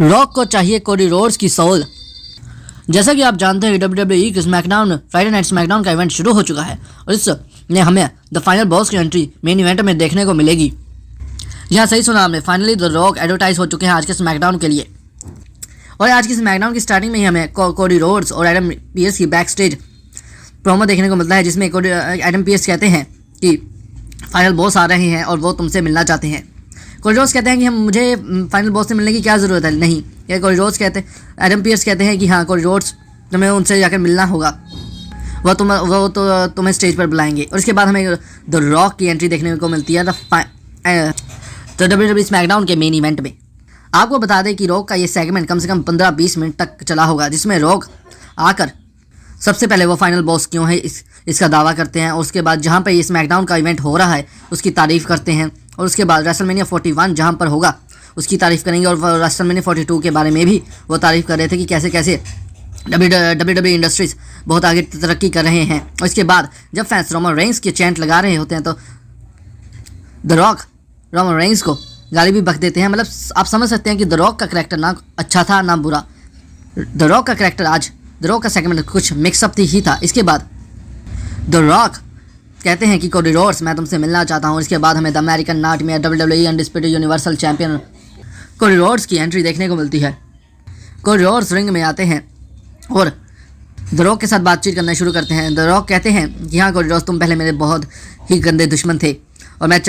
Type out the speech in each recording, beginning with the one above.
Rock को चाहिए Cody Rhodes की सोल। जैसा कि आप जानते हैं WWE की स्मैकडाउन फ्राइडे नाइट स्मैकडाउन का इवेंट शुरू हो चुका है और इसमें हमें द फाइनल बॉस की एंट्री मेन इवेंट में देखने को मिलेगी। यहाँ सही सुना आपने, फाइनली द रॉक एडवर्टाइज हो चुके हैं आज के स्मैकडाउन के लिए। और आज की स्मैकडाउन की स्टार्टिंग में ही हमें कोडी रोड्स और एडम पीएस की बैक स्टेज प्रोमो देखने को मिलता है, जिसमें एडम पीएस कहते हैं कि फाइनल बॉस आ रहे हैं और वो तुमसे मिलना चाहते हैं। कोडी रोड्स कहते हैं कि मुझे फाइनल बॉस से मिलने की क्या ज़रूरत है, नहीं। या कोडी रोड्स कहते हैं, एडम पीएस कहते हैं कि हाँ कोडी रोड्स तुम्हें उनसे जाकर मिलना होगा, वो तो तुम्हें स्टेज पर बुलाएंगे। और इसके बाद हमें द रॉक की एंट्री देखने को मिलती है द WWE स्मैकडाउन के मेन इवेंट में। आपको बता दें कि रॉक का ये सेगमेंट कम से कम 15-20 मिनट तक चला होगा, जिसमें रॉक आकर सबसे पहले वो फाइनल बॉस क्यों है इसका दावा करते हैं, और उसके बाद जहाँ पर ये स्मैकडाउन का इवेंट हो रहा है उसकी तारीफ़ करते हैं, और उसके बाद रेसलमेनिया 41 जहाँ पर होगा उसकी तारीफ़ करेंगे। और रेसलमेनिया 42 के बारे में भी वो तारीफ़ कर रहे थे कि कैसे कैसे WWE इंडस्ट्रीज़ बहुत आगे तरक्की कर रहे हैं। और इसके बाद जब फैंस रोमन रेंस के चैंट लगा रहे होते हैं तो द रॉक रोमन रेंस को गाली भी बक देते हैं। मतलब आप समझ सकते हैं कि द रॉक का करैक्टर ना अच्छा था ना बुरा। द रॉक का करैक्टर आज द रॉक का सेगमेंट कुछ मिक्सअप ही था। इसके बाद द रॉक कहते हैं कि कोडी रोड्स मैं तुमसे मिलना चाहता हूँ। इसके बाद हमें the American nightmare WWE undisputed universal champion Cody Rhodes की एंट्री देखने को मिलती है। कोडी रोड्स रिंग में आते हैं और द रॉक के साथ बातचीत करना शुरू करते हैं। द रॉक कहते हैं कि हाँ कोडी रोड्स तुम पहले मेरे बहुत ही गंदे दुश्मन थे और मैं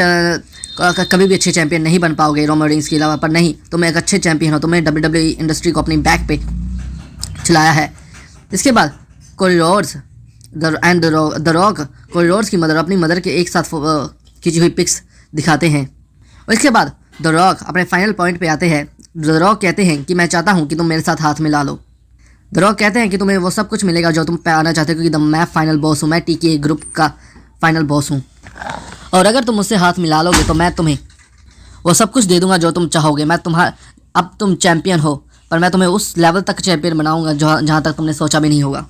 कभी भी अच्छे चैंपियन नहीं बन पाओगे रोमन रेंस के अलावा, पर नहीं तुम एक अच्छे चैंपियन हो, तुमने WWE इंडस्ट्री को अपनी बैक पे चलाया है। इसके बाद Cody Rhodes the rock Cody Rhodes की मदर अपनी मदर के एक साथ खींची हुई पिक्स दिखाते हैं। और इसके बाद द रॉक अपने फाइनल पॉइंट पे आते हैं। द रॉक कहते हैं कि मैं चाहता हूँ कि तुम मेरे साथ हाथ मिला लो। द रॉक कहते हैं कि तुम्हें वो सब कुछ मिलेगा जो तुम पाना चाहते हो, क्योंकि मैं फाइनल बॉस हूँ, मैं TKO ग्रुप का फाइनल बॉस हूँ, और अगर तुम मुझसे हाथ मिला लोगे तो मैं तुम्हें वो सब कुछ दे दूंगा जो तुम चाहोगे। अब तुम चैम्पियन हो, पर मैं तुम्हें उस लेवल तक चैंपियन बनाऊंगा जहाँ तक तुमने सोचा भी नहीं होगा।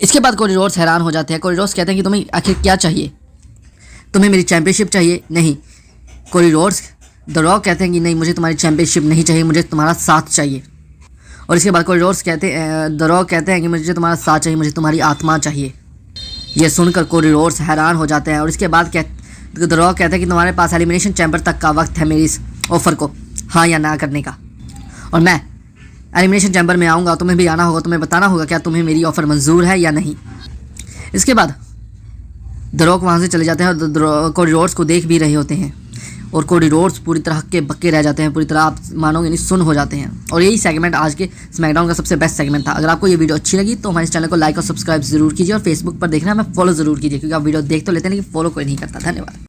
इसके बाद कोडी रोड्स हैरान हो जाते हैं। कोडी रोड्स कहते हैं कि तुम्हें आखिर क्या चाहिए, तुम्हें मेरी चैंपियनशिप चाहिए? नहीं। कोडी रोड्स द रॉक कहते हैं कि नहीं, मुझे तुम्हारी चैंपियनशिप नहीं चाहिए, मुझे तुम्हारा साथ चाहिए। और इसके बाद कोडी रोड्स द रॉक कहते हैं कि मुझे तुम्हारा साथ चाहिए, मुझे तुम्हारी आत्मा चाहिए। यह सुनकर कोडी रोड्स हैरान हो जाते हैं। और इसके बाद द रॉक कहते हैं कि तुम्हारे पास एलिमिनेशन चैम्बर तक का वक्त है मेरी इस ऑफ़र को हाँ या ना करने का, और मैं एलिमिनेशन चैम्बर में आऊँगा, तुम्हें भी आना होगा, तुम्हें बताना होगा क्या तुम्हें मेरी ऑफ़र मंजूर है या नहीं। इसके बाद द रॉक वहाँ से चले जाते हैं और कोडी रोड्स को देख भी रहे होते हैं, और कोडी रोड्स पूरी तरह के बक्के रह जाते हैं, पूरी तरह आप मानोगे नहीं सुन हो जाते हैं। और यही सेगमेंट आज के स्मैकडाउन का सबसे बेस्ट सेगमेंट था। अगर आपको ये वीडियो अच्छी लगी तो हमारे चैनल को लाइक और सब्सक्राइब जरूर कीजिए, और फेसबुक पर देखना हमें फॉलो जरूर कीजिए, क्योंकि आप वीडियो देख तो लेते हैं लेकिन फॉलो कोई नहीं करता। धन्यवाद।